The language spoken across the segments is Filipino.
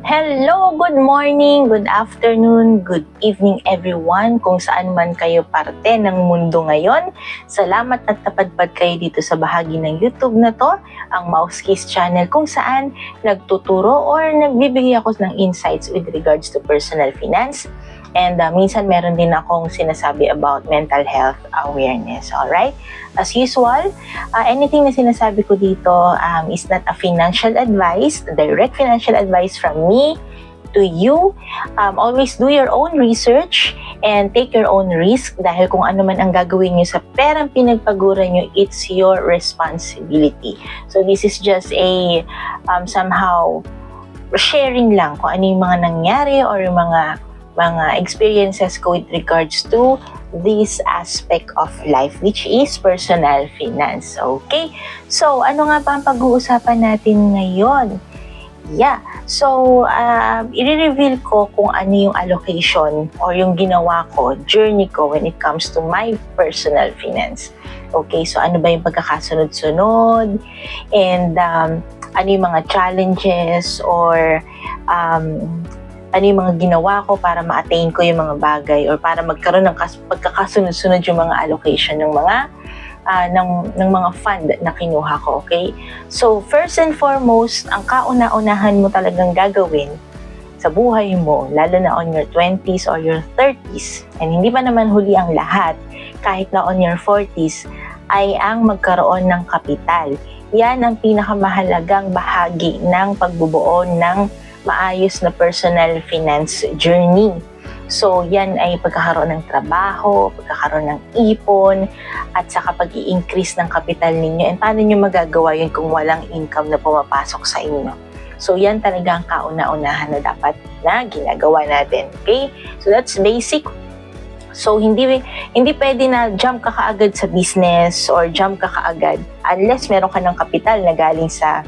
Hello, good morning, good afternoon, good evening everyone kung saan man kayo parte ng mundo ngayon. Salamat at napadpad kayo dito sa bahagi ng YouTube na to, ang Mousekeys channel, kung saan nagtuturo or nagbibigay ako ng insights with regards to personal finance. And minsan meron din akong sinasabi about mental health awareness, alright? As usual, anything na sinasabi ko dito is not a financial advice, direct financial advice from me to you. Always do your own research and take your own risk dahil kung ano man ang gagawin nyo sa perang pinagpaguran nyo, it's your responsibility. So this is just a somehow sharing lang kung ano yung mga nangyari or yung mga experiences ko with regards to this aspect of life, which is personal finance. Okay? So, ano nga ba ang pag-uusapan natin ngayon? Yeah. So, i-reveal ko kung ano yung allocation or yung ginawa ko, journey ko when it comes to my personal finance. Okay? So, ano ba yung pagkakasunod-sunod? And ano yung mga challenges or ano yung mga ginawa ko para ma-attain ko yung mga bagay or para magkaroon ng pagkakasunod-sunod yung mga allocation ng mga ng mga fund na kinuha ko, okay? So, first and foremost, ang kauna-unahan mo talagang gagawin sa buhay mo, lalo na on your 20s or your 30s, and hindi pa naman huli ang lahat, kahit na on your 40s, ay ang magkaroon ng kapital. Yan ang pinakamahalagang bahagi ng pagbubuo ng maayos na personal finance journey. So, yan ay pagkakaroon ng trabaho, pagkakaroon ng ipon, at saka pag-i-increase ng kapital ninyo. And paano nyo magagawa yun kung walang income na pumapasok sa inyo? So, yan talaga ang kauna-unahan na dapat na ginagawa natin. Okay? So, that's basic. So, hindi pwede na jump ka kaagad sa business or jump ka kaagad unless meron ka ng kapital na galing sa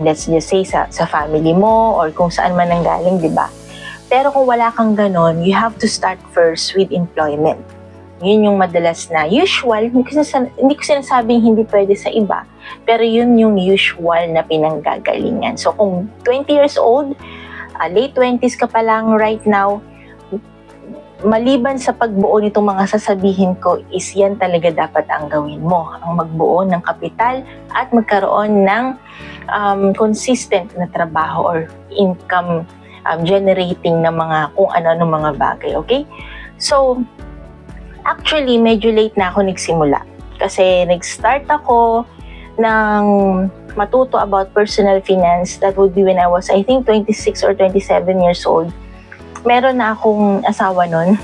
let's just say sa family mo or kung saan man ang galing, di ba? Pero kung wala kang ganon, you have to start first with employment. Yun yung madalas na usual, hindi ko sinasabing hindi pwede sa iba, pero yun yung usual na pinanggagalingan. So kung 20 years old, late 20s ka pa lang right now, maliban sa pagbuo nitong mga sasabihin ko, is yan talaga dapat ang gawin mo. Ang magbuo ng kapital at magkaroon ng consistent na trabaho or income generating na mga kung ano mga bagay. Okay? So, actually, medyo late na ako nagsimula. Kasi nag-start ako ng matuto about personal finance. That would be when I was, I think, 26 or 27 years old. Meron na akong asawa nun.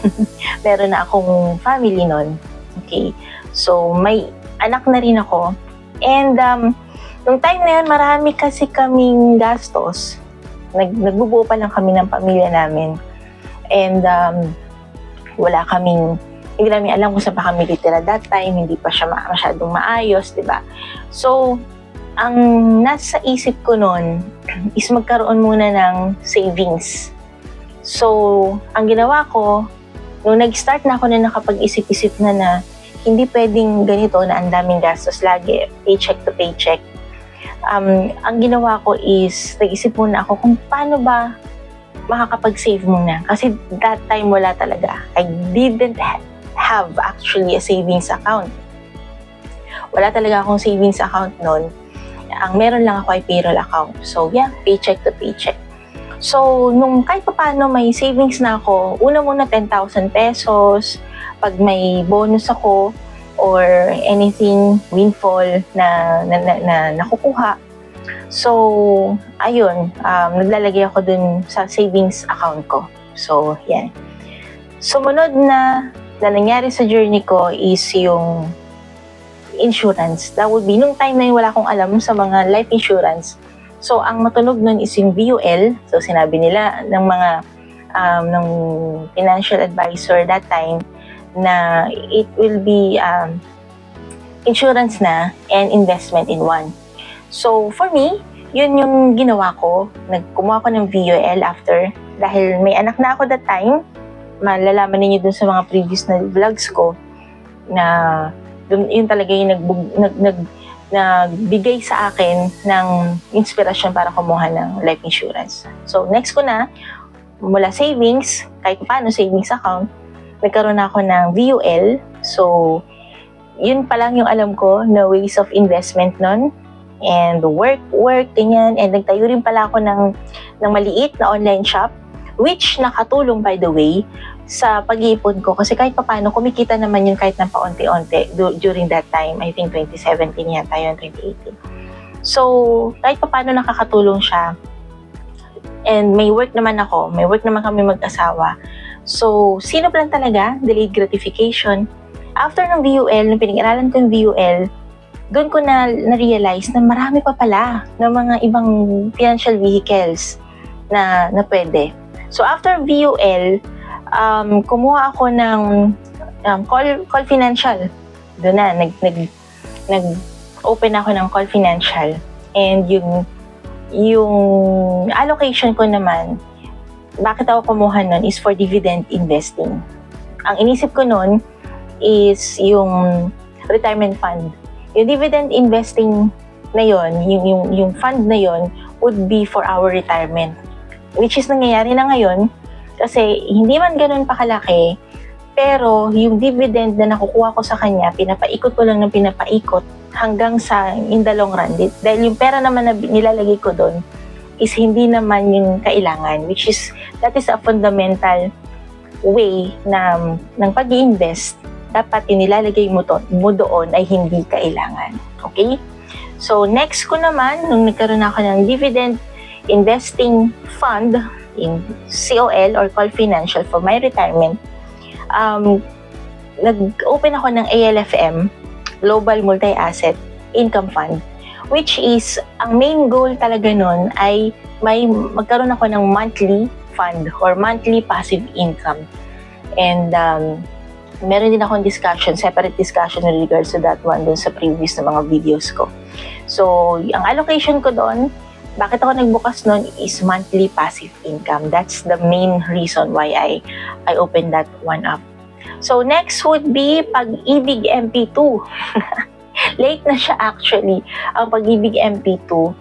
Meron na akong family nun. Okay. So, may anak na rin ako. And, nung time na yun, marami kasi kaming gastos. Nagbubuo pa lang kami ng pamilya namin. And, hindi namin alam kung saan pa kami titira that time. Hindi pa siya masyadong maayos, diba? So, ang nasa isip ko nun is magkaroon muna ng savings. So, ang ginawa ko, nung nag-start na ako na nakapag-isip-isip na hindi pwedeng ganito na ang daming gastos lagi, paycheck to paycheck. Ang ginawa ko is, nag-isip muna ako kung paano ba makakapag-save muna. Kasi that time wala talaga. I didn't have actually a savings account. Wala talaga akong savings account noon. Ang meron lang ako ay payroll account. So, yeah, paycheck to paycheck. So, nung kahit pa paano may savings na ako, una muna 10,000 pesos, pag may bonus ako or anything windfall na nakukuha. So, ayun, naglalagay ako dun sa savings account ko. So, yan. Sumunod na nangyari sa journey ko is yung insurance. That would be, nung time na yun, wala akong alam sa mga life insurance. So, ang matunog nun is yung VUL. So, sinabi nila ng mga ng financial advisor that time na it will be insurance na and investment in one. So, for me, yun yung ginawa ko. Kumuha ko ng VUL after dahil may anak na ako that time. Malalaman ninyo dun sa mga previous na vlogs ko na yun talaga yung nagbigay sa akin ng inspirasyon para kumuha ng life insurance. So, next ko na, mula savings, kahit paano savings account, nagkaroon ako ng VUL. So, yun pa lang yung alam ko na ways of investment nun. And work, ganyan. And nagtayo rin pala ako ng maliit na online shop, which nakatulong, by the way, sa pag-iipon ko. Kasi kahit paano, kumikita naman yun kahit na paunti-unti during that time. I think 2017 yata yun, 2018. So, kahit paano nakakatulong siya. And may work naman ako. May work naman kami mag-asawa. So, sino plan talaga? Delayed gratification. After ng VUL, nung pinag-aralan ko yung VUL, doon ko na-realize na marami pa pala ng mga ibang financial vehicles na pwede. So, after VUL, kumuha ako ng Call Financial. Doon na, nag-open ako ng Call Financial. And yung allocation ko naman, bakit ako kumuha nun is for dividend investing. Ang inisip ko nun is yung retirement fund. Yung dividend investing na yon, yung fund na yon would be for our retirement. Which is nangyayari na ngayon kasi hindi man ganun pa kalaki, pero yung dividend na nakukuha ko sa kanya, pinapaikot ko lang ng pinapaikot hanggang sa in the long run. Dahil yung pera naman na nilalagay ko doon is hindi naman yung kailangan, which is, that is a fundamental way ng pag-i-invest. Dapat yung nilalagay mo doon ay hindi kailangan. Okay? So, next ko naman, nung nagkaroon ako ng dividend investing fund in COL or Call Financial for my retirement, nag-open ako ng ALFM, Global Multi-Asset Income Fund, which is, ang main goal talaga nun ay magkaroon ako ng monthly fund or monthly passive income. And meron din akong separate discussion in regards to that one dun sa previous na mga videos ko. So, ang allocation ko doon, bakit ako nagbukas nun is monthly passive income. That's the main reason why I opened that one up. So, next would be Pag-ibig MP2. Late na siya actually, ang Pag-ibig MP2.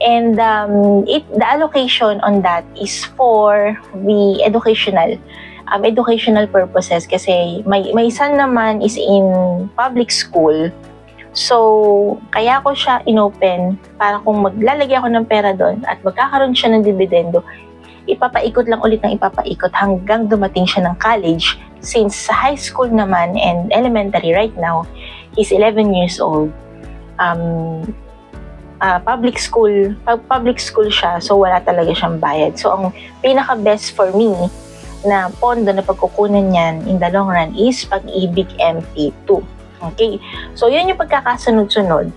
And the allocation on that is for the educational purposes kasi may son naman is in public school. So, kaya ko siya inopen para kung maglalagay ako ng pera doon at magkakaroon siya ng dividendo, ipapaikot lang ulit ng ipapaikot hanggang dumating siya ng college. Since sa high school naman and elementary right now, he's 11 years old. Public school siya, so wala talaga siyang bayad. So, ang pinaka-best for me na pondo na pagkukunan niyan in the long run is Pag-ibig MP2. Okay? So, yun yung pagkakasunod-sunod.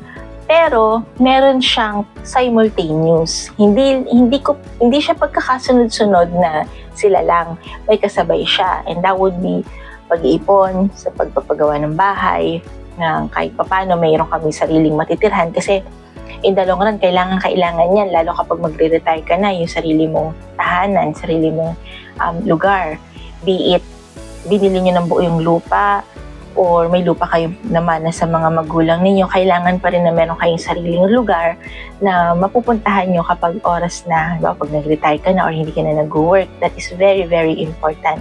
Pero, meron siyang simultaneous. Hindi siya pagkakasunod-sunod na sila lang. May kasabay siya. And that would be pag-iipon sa pagpapagawa ng bahay, na kahit papano mayroon kami sariling matitirhan. Kasi, in the long run, kailangan yan. Lalo kapag magre-retire ka na, yung sarili mong tahanan, sarili mong lugar. Be it, binili nyo ng buo yung lupa, or may lupa kayo naman na sa mga magulang ninyo, kailangan pa rin na meron kayong sariling lugar na mapupuntahan nyo kapag oras na, diba, pag nag-retire ka na or hindi ka na nag-work. That is very, very important.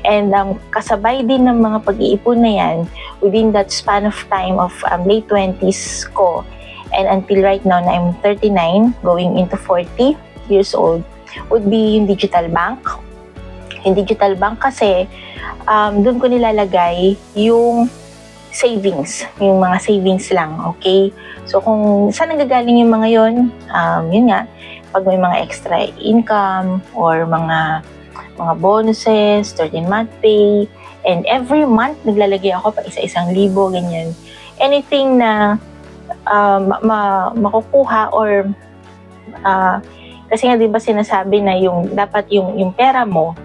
And kasabay din ng mga pag-iipon na yan, within that span of time of late 20s ko, and until right now na I'm 39, going into 40 years old, would be yung digital bank. Yung digital bank kasi, doon ko nilalagay yung savings, yung mga savings lang, okay? So, kung saan nanggagaling yung mga yon, yun nga, pag may mga extra income or mga bonuses, 13-month pay, and every month naglalagay ako pa isa-isang libo, ganyan. Anything na makukuha or kasi nga diba sinasabi na dapat yung pera mo,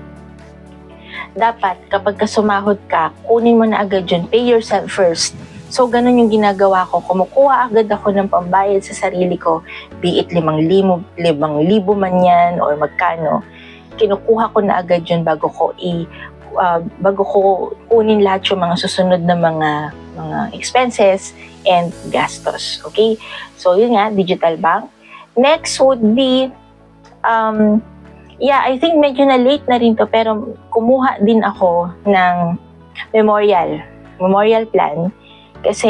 dapat kapag sumahod ka, kunin mo na agad yun, pay yourself first. So, ganun yung ginagawa ko. Kumukuha agad ako ng pambayad sa sarili ko, be it 5,000 man yan or magkano, kinukuha ko na agad yun bago ko kunin lahat yung mga susunod na mga mga expenses and gastos. Okay? So, yun nga, digital bank. Next would be, I think medyo na late na rin to, pero kumuha din ako ng memorial plan kasi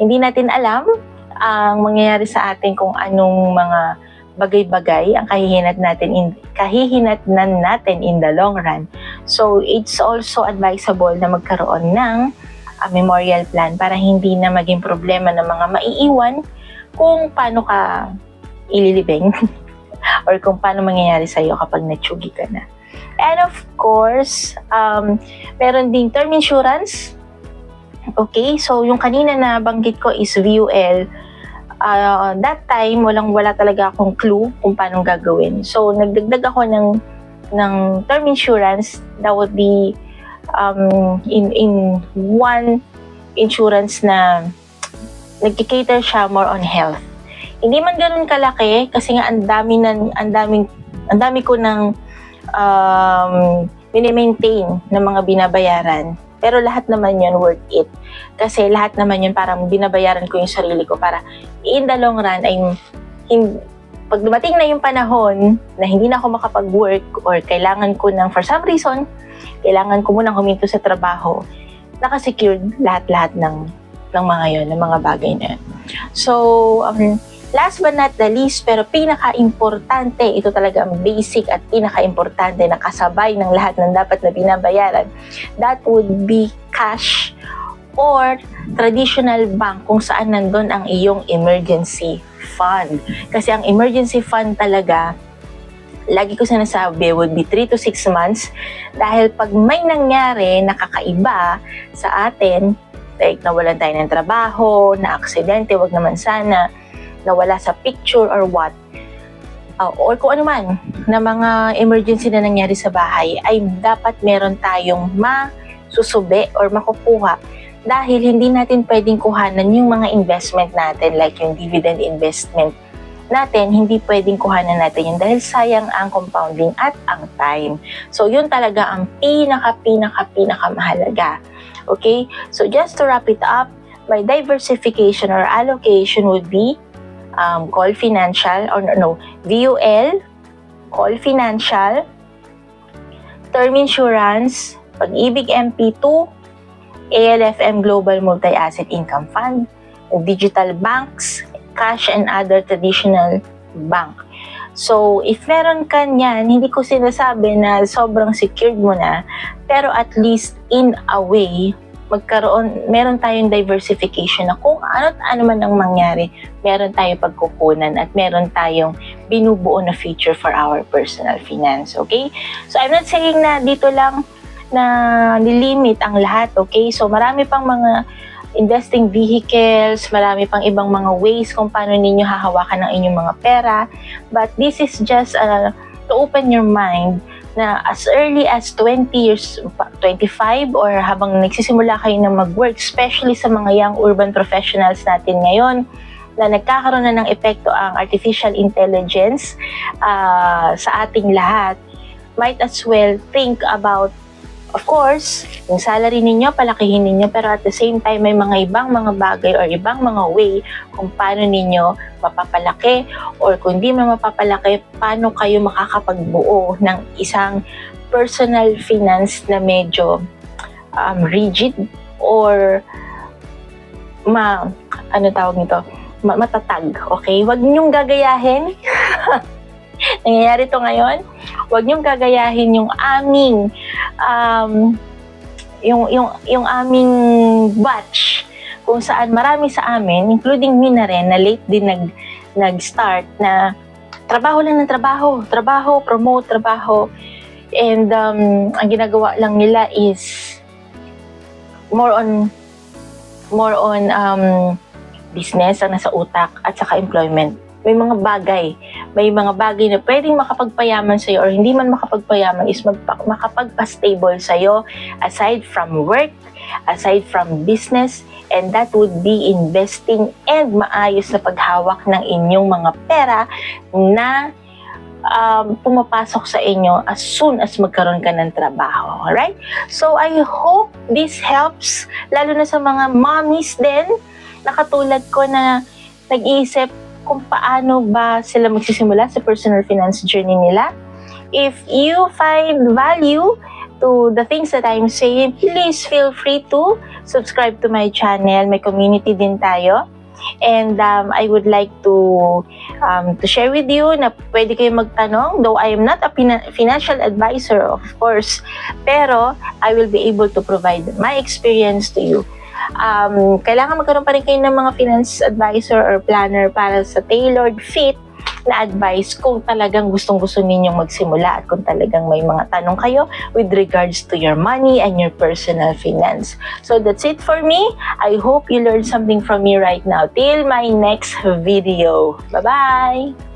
hindi natin alam ang mangyayari sa atin kung anong mga bagay-bagay ang kahihinatnan natin in the long run. So, it's also advisable na magkaroon ng memorial plan para hindi na maging problema ng mga maiiwan kung paano ka ililibing or kung paano mangyayari sa'yo kapag natsugi ka na. And of course, meron ding term insurance. Okay, so yung kanina na banggit ko is VUL. That time, wala talaga akong clue kung paano gagawin. So, nagdagdag ako ng term insurance. That would be in one insurance na nagkikater siya more on health. Hindi man ganun kalaki kasi nga ang dami ko ng mini-maintain ng mga binabayaran. Pero lahat naman yun worth it. Kasi lahat naman yun parang binabayaran ko yung sarili ko para in the long run ay pag dumating na yung panahon na hindi na ako makapag-work or kailangan ko for some reason, kailangan ko munang huminto sa trabaho, nakasecured lahat-lahat ng mga yun, ng mga bagay na yun. So, last but not the least, pero pinaka-importante, ito talaga ang basic at pinaka-importante na kasabay ng lahat ng dapat na binabayaran, that would be cash or traditional bank kung saan nandun ang iyong emergency fund. Kasi ang emergency fund talaga, lagi ko sinasabi, would be 3 to 6 months dahil pag may nangyari na kakaiba sa atin, like nawalan tayo ng trabaho, na aksidente, wag naman sana, nawala sa picture or what, or kung ano man na mga emergency na nangyari sa bahay, ay dapat meron tayong masusubi or makukuha dahil hindi natin pwedeng kuhanan yung mga investment natin like yung dividend investment natin, hindi pwedeng kuhanan natin yun dahil sayang ang compounding at ang time. So yun talaga ang pinakamahalaga. Okay? So just to wrap it up, my diversification or allocation would be Call Financial, VUL, Call Financial, Term Insurance, Pag-ibig MP2, ALFM Global Multi-Asset Income Fund, digital banks, cash and other traditional bank. So, if meron ka niyan, hindi ko sinasabi na sobrang secured mo na, pero at least in a way, meron tayong diversification na kung ano man ang mangyari, meron tayong pagkukunan at meron tayong binubuo na future for our personal finance, okay? So, I'm not saying na dito lang na nilimit ang lahat, okay? So, marami pang mga investing vehicles, marami pang ibang mga ways kung paano ninyo hahawakan ng inyong mga pera. But this is just to open your mind na as early as 20 years, 25, or habang nagsisimula kayo na mag-work, especially sa mga young urban professionals natin ngayon, na nagkakaroon na ng epekto ang artificial intelligence sa ating lahat, might as well think about, of course, yung salary ninyo, palakihin ninyo, pero at the same time, may mga ibang mga bagay or ibang mga way kung paano ninyo mapapalaki or kung di man mapapalaki, paano kayo makakapagbuo ng isang personal finance na medyo rigid or matatag, okay? Huwag niyong gagayahin. Nangyayari to ngayon. Huwag niyong gagayahin yung aming yung aming batch kung saan marami sa amin, including me na rin, na late din nag-start na trabaho lang ng trabaho, promote, trabaho. And ang ginagawa lang nila is more on business ang nasa utak at saka employment. May mga bagay na pwedeng makapagpayaman sa'yo or hindi man makapagpayaman is makapagpa-stable sa'yo aside from work, aside from business, and that would be investing and maayos na paghawak ng inyong mga pera na pumapasok sa inyo as soon as magkaroon ka ng trabaho. Alright? So, I hope this helps lalo na sa mga mommies din na katulad ko na nag-iisip kung paano ba sila magsisimula sa personal finance journey nila. If you find value to the things that I'm saying, please feel free to subscribe to my channel. May community din tayo. And I would like to share with you na pwede kayong magtanong, though I am not a financial advisor, of course, pero I will be able to provide my experience to you. Kailangan magkaroon pa rin kayo ng mga finance advisor or planner para sa tailored fit na advice kung talagang gustong-gusto ninyong magsimula at kung talagang may mga tanong kayo with regards to your money and your personal finance. So that's it for me. I hope you learned something from me right now. Till my next video. Bye-bye!